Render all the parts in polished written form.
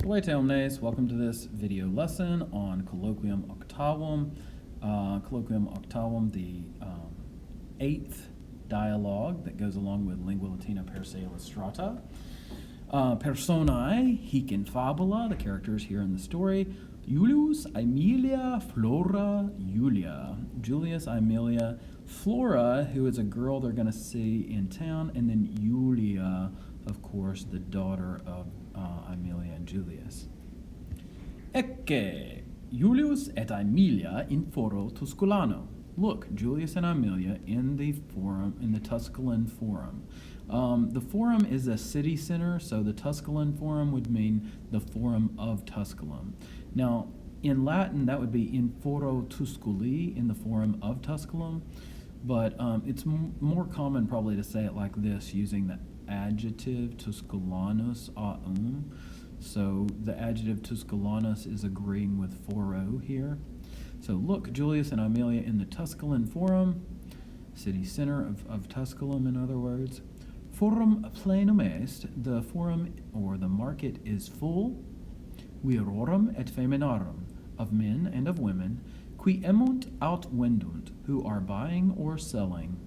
Salve omnes, welcome to this video lesson on Colloquium Octavum. Colloquium Octavum, the eighth dialogue that goes along with Lingua Latina per se illustrata. Personae, hic in fabula, the characters here in the story. Julius, Aemilia, Flora, Julia. Julius, Aemilia, Flora, who is a girl they're going to see in town, and then Julia, of course, the daughter of Aemilia and Julius. Ecce, Julius et Aemilia in foro Tusculano. Look, Julius and Aemilia in the forum, in the Tusculan Forum. The forum is a city center, so the Tusculan Forum would mean the Forum of Tusculum. Now, in Latin, that would be in foro Tusculi, in the Forum of Tusculum, but it's more common probably to say it like this, using the adjective Tusculanus aum. So the adjective Tusculanus is agreeing with foro here. So look, Julius and Aemilia in the Tusculan Forum, city center of Tusculum, in other words. Forum plenum est, the forum or the market is full. Virorum et feminarum, of men and of women, qui emunt aut vendunt, who are buying or selling.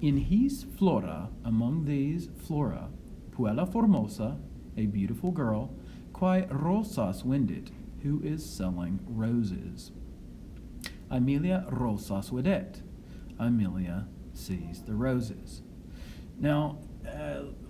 In his Flora, among these Flora, puella formosa, a beautiful girl, quae rosas vendit, who is selling roses. Aemilia rosas vedet, Aemilia sees the roses. Now,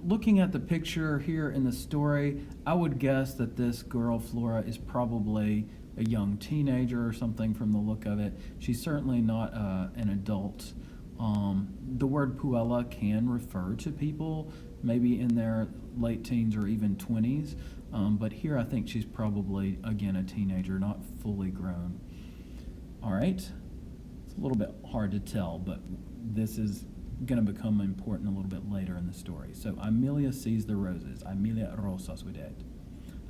looking at the picture here in the story, I would guess that this girl, Flora, is probably a young teenager or something from the look of it. She's certainly not an adult. The word puella can refer to people maybe in their late teens or even 20s, but here I think she's probably, again, a teenager, not fully grown. All right, it's a little bit hard to tell, but this is going to become important a little bit later in the story. So Aemilia sees the roses. Aemilia rosas vedet.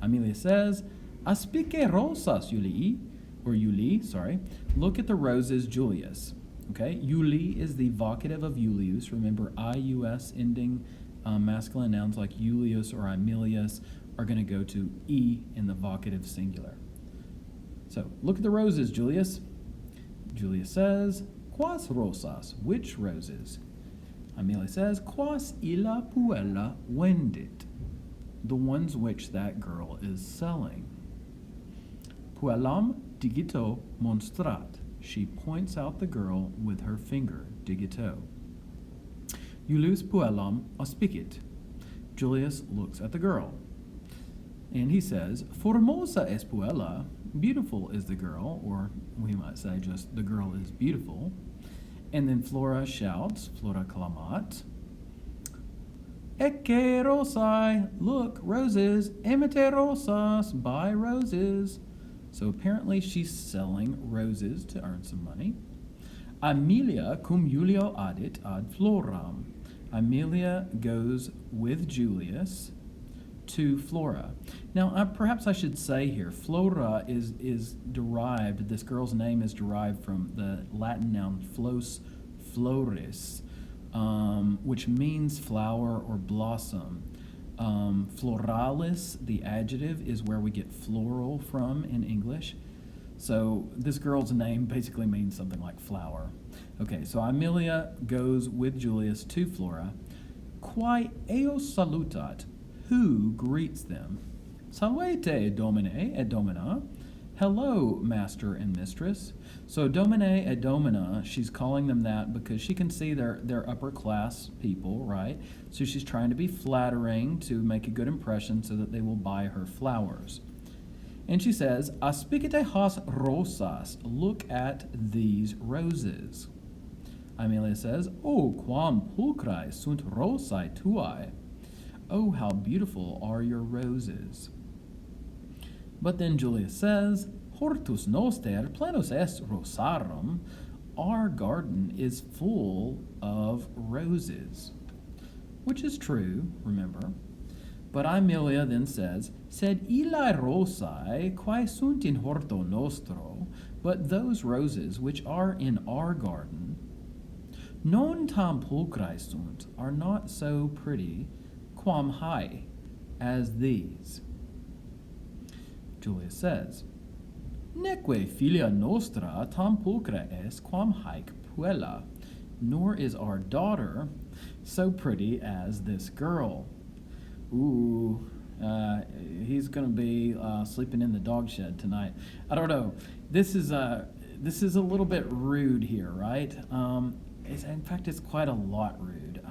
Aemilia says, Aspice rosas, Julii, or Julie, sorry. Look at the roses, Julius. Okay, Julie is the vocative of Julius. Remember, ius ending masculine nouns like Julius or Aemilius are going to go to e in the vocative singular. So look at the roses, Julius. Julius says, Quas rosas? Which roses? Aemilia says, Quas illa puella vendit? The ones which that girl is selling. Puellam digito monstrat. She points out the girl with her finger, digito. Julius puellam auspicit. Julius looks at the girl, and he says, Formosa es puella. Beautiful is the girl, or we might say just the girl is beautiful. And then Flora shouts, Flora clamat, Ecce rosae, look, roses, emite rosas, buy roses. So apparently she's selling roses to earn some money. Aemilia cum Julio adit ad floram. Aemilia goes with Julius to Flora. Now, perhaps I should say here, Flora is derived, this girl's name is derived from the Latin noun flos, floris, which means flower or blossom. Floralis, the adjective, is where we get floral from in English. So this girl's name basically means something like flower. Okay, so Aemilia goes with Julius to Flora. Quae eos salutat, who greets them? Salvete, domine et domina. Hello, master and mistress. So domine et domina, she's calling them that because she can see they're upper class people, right? So she's trying to be flattering to make a good impression so that they will buy her flowers. And she says, Aspicite has rosas, look at these roses. Aemilia says, O quam pulchrae sunt rosae tuae. Oh, how beautiful are your roses. But then Julius says, Hortus noster plenus est rosarum. Our garden is full of roses. Which is true, remember. But Aemilia then says, Sed illae rosae quae sunt in horto nostro, but those roses which are in our garden, non tam pulchrae sunt, are not so pretty, quam hae, as these. Julius says, Neque filia nostra tam pulchra est quam haec puella, nor is our daughter so pretty as this girl. Ooh, he's going to be sleeping in the dog shed tonight. I don't know. This is a little bit rude here, right? In fact, it's quite a lot rude.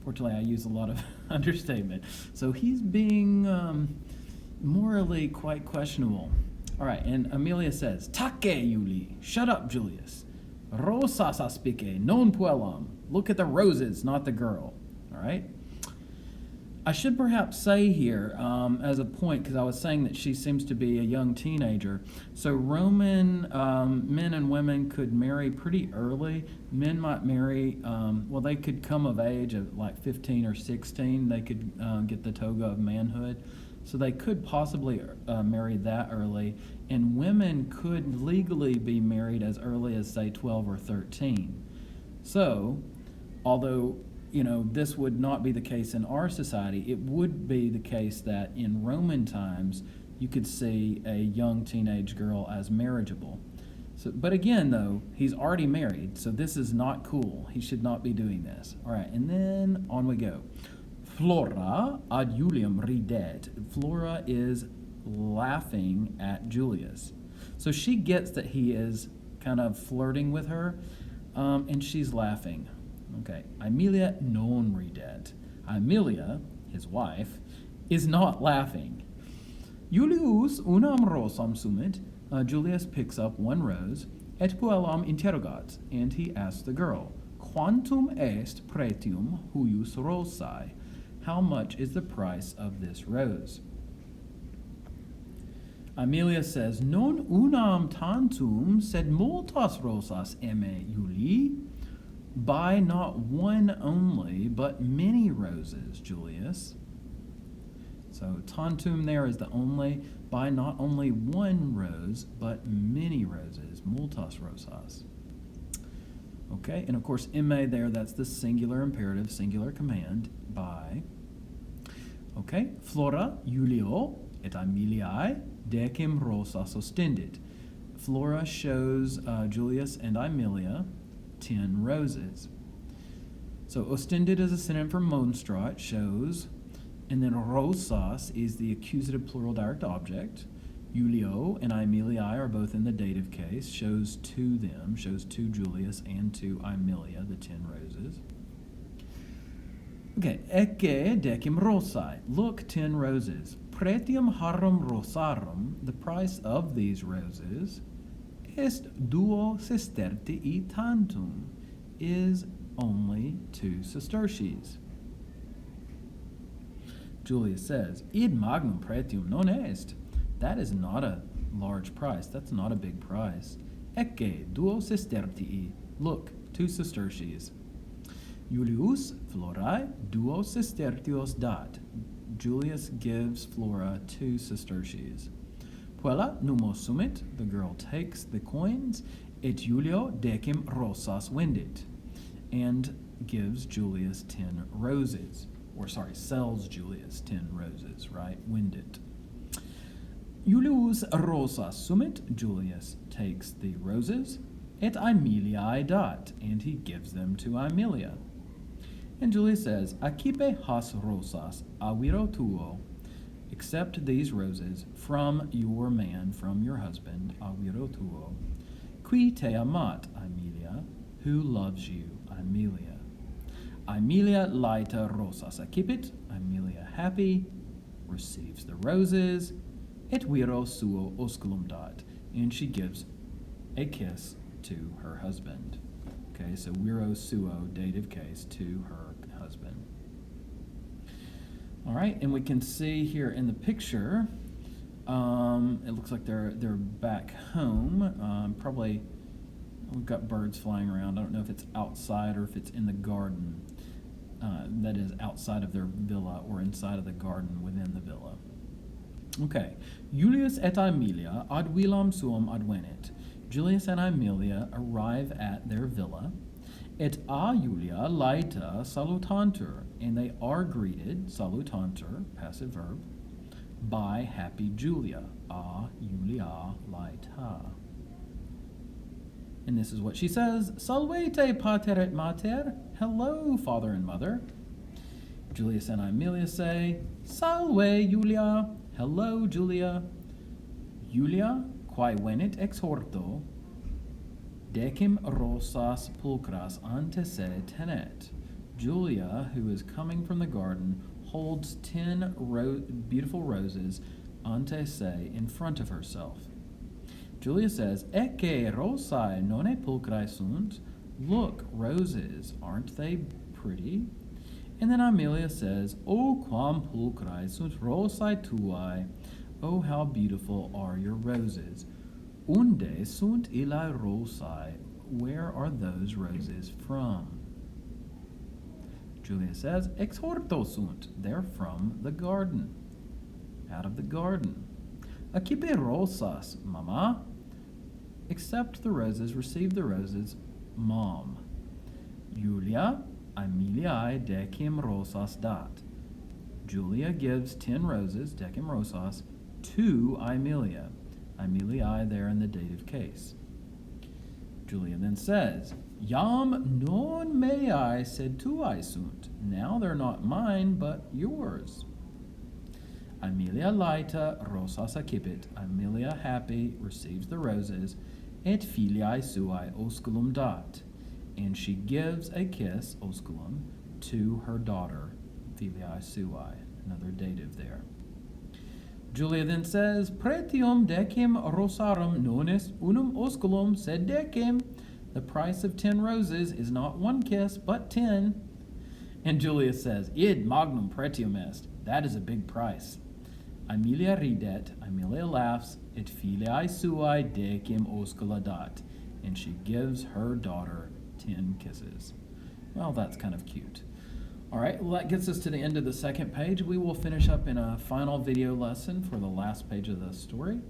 Fortunately, I use a lot of understatement. So he's being morally quite questionable. All right, and Amelia says, Take, Juli, shut up, Julius. Rosas aspice, non puellam. Look at the roses, not the girl. All right? I should perhaps say here, as a point, because I was saying that she seems to be a young teenager. So Roman men and women could marry pretty early. Men might marry, they could come of age at like 15 or 16. They could get the toga of manhood. So they could possibly marry that early. And women could legally be married as early as, say, 12 or 13. So, although this would not be the case in our society, it would be the case that in Roman times you could see a young teenage girl as marriageable. So, but again, though, he's already married, so this is not cool. He should not be doing this. All right, and then on we go. Flora ad Julium ridet. Flora is laughing at Julius. So she gets that he is kind of flirting with her, and she's laughing. Okay, Aemilia non ridet. Aemilia, his wife, is not laughing. Julius unam rosam sumit. Julius picks up one rose, et puellam interrogat, and he asks the girl, Quantum est pretium huius rosae? How much is the price of this rose? Amelia says, Non unam tantum, sed multas rosas eme Juli. Buy not one only, but many roses, Julius. So tantum there is the only. Buy not only one rose, but many roses, multas rosas. Okay, and of course, eme there, that's the singular imperative, singular command, buy. Okay, Flora, Julio, et Aemiliae, decim rosas ostendit. Flora shows Julius and Aemilia 10 roses. So ostended is a synonym for monstrat, shows, and then rosas is the accusative plural direct object. Julio and Aemiliae are both in the dative case, shows to them, shows to Julius and to Aemilia the 10 roses. Okay, ecce decim rosae. Look, 10 roses. Pretium harum rosarum, the price of these roses, est duo sestertii tantum, is only 2 sesterces. Julius says, Id magnum pretium non est. That is not a large price. That's not a big price. Ecce duo sestertii. Look, 2 sesterces. Julius Florae duo sestertios dat. Julius gives Flora 2 sesterces. Puella numo sumit, the girl takes the coins, et Julio decim rosas vendit, and gives Julius 10 roses. Sells Julius 10 roses, right? Vendit. Julius rosas sumit, Julius takes the roses, et Aemiliae dat, and he gives them to Aemilia. And Julius says, Accipe has rosas, aviro tuo. Accept these roses from your man, from your husband, aviro tuo. Qui te amat, Aemilia, who loves you, Aemilia. Aemilia laeta rosas accipit, Aemilia happy, receives the roses, et viro suo osculum dat, and she gives a kiss to her husband. Okay, so viro suo, dative case, to her husband. All right, and we can see here in the picture, it looks like they're back home. Probably, we've got birds flying around. I don't know if it's outside or if it's in the garden. That is outside of their villa or inside of the garden within the villa. Okay, Julius et Aemilia ad villam suum advenit. Julius and Aemilia arrive at their villa. Et a Julia laeta salutantur, and they are greeted, salutantur, passive verb, by happy Julia. A Julia laeta. And this is what she says. Salvete pater et mater. Hello, father and mother. Julius and Aemilia say, Salve, Julia. Hello, Julia. Julia, quae venit ex horto, decim rosas pulchras ante se tenet. Julia, who is coming from the garden, holds 10 beautiful roses ante se in front of herself. Julia says, Ecce rosae nonne pulchrae sunt. Look, roses, aren't they pretty? And then Amelia says, O quam pulchrae sunt rosae tuae. Oh, how beautiful are your roses. Unde sunt illae rosae. Where are those roses from? Julia says, Ex horto sunt. They're from the garden. Out of the garden. Accipe rosas, mama. Accept the roses, receive the roses, mom. Julia, Aemiliae decim rosas dat. Julia gives 10 roses, decim rosas, to Aemilia. Aemiliae there in the dative case. Julia then says, Jam non meae sed tuae sunt. Now they're not mine, but yours. Aemilia laeta rosas accipit. Aemilia, happy, receives the roses, et filiae suae osculum dat. And she gives a kiss, osculum, to her daughter, filiae suae. Another dative there. Julia then says, Pretium decim rosarum non est unum osculum, sed decim. The price of 10 roses is not 1 kiss, but 10. And Julia says, Id magnum pretium est. That is a big price. Aemilia ridet, Aemilia laughs, et filiae suae decim oscula dat. And she gives her daughter 10 kisses. Well, that's kind of cute. All right, well, that gets us to the end of the second page. We will finish up in a final video lesson for the last page of the story.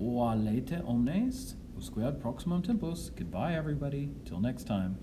Oalete omnes, usque ad proximum tempus. Goodbye, everybody. Till next time.